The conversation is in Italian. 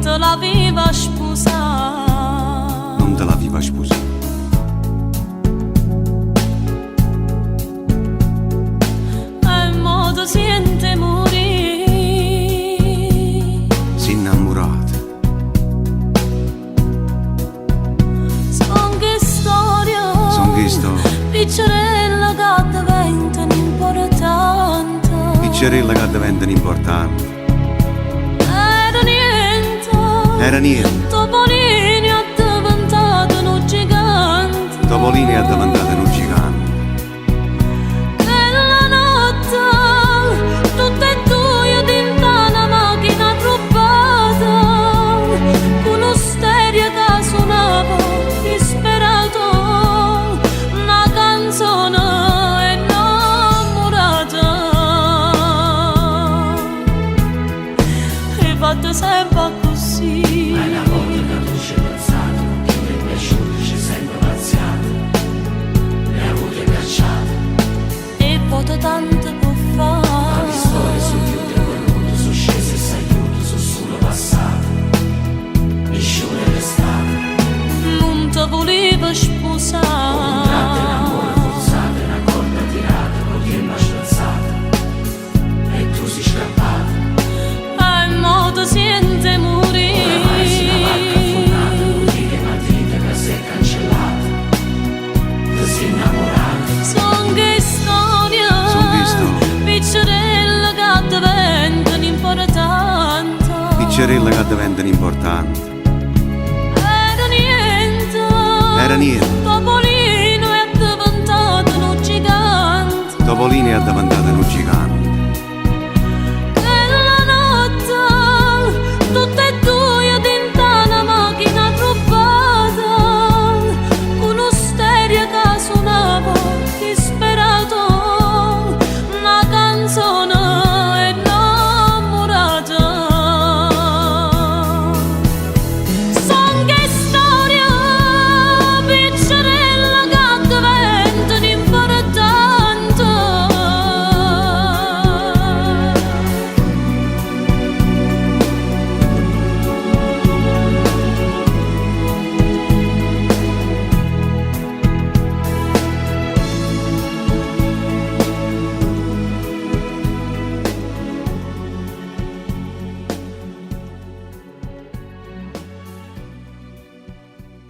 te la viva sposare. Non te la viva sposare. E mo ti sente morire. Si innamorate. Son che storia. Son che storia. Piccerella che diventano importanti. Piccerella che diventano importanti. Era niente. Topolini è diventato un gigante. Topolini è diventato un gigante. Nella notte tutte e due dentro una macchina rubata, con lo stereo che suonava disperato una canzone innamorata. E fatto sempre così. Ma una volta che tu ci hai pensato, che mi è piaciuto, ci sei sempre pazziato, le hai avute cacciate. E voto tanto può Ma fare. le storie sono chiuse e venute, sono scese e s'aiuto, sono solo passate. Nessuno è restato. Non ti voleva Un sposare. tratto in amore forzato, una corda tirata, con chi mi ha strazzato. E tu sei scappato. E mo ti sente morire. Oramai sei una barca affondata, con chi che matita che si è cancellata. Ti sei innamorato. Son che storia. Son che storia. Piccerella che diventano importanti. Piccerella che diventano importanti. Era niente. Era niente. Topolino è diventato un gigante. Topolini è diventato un gigante.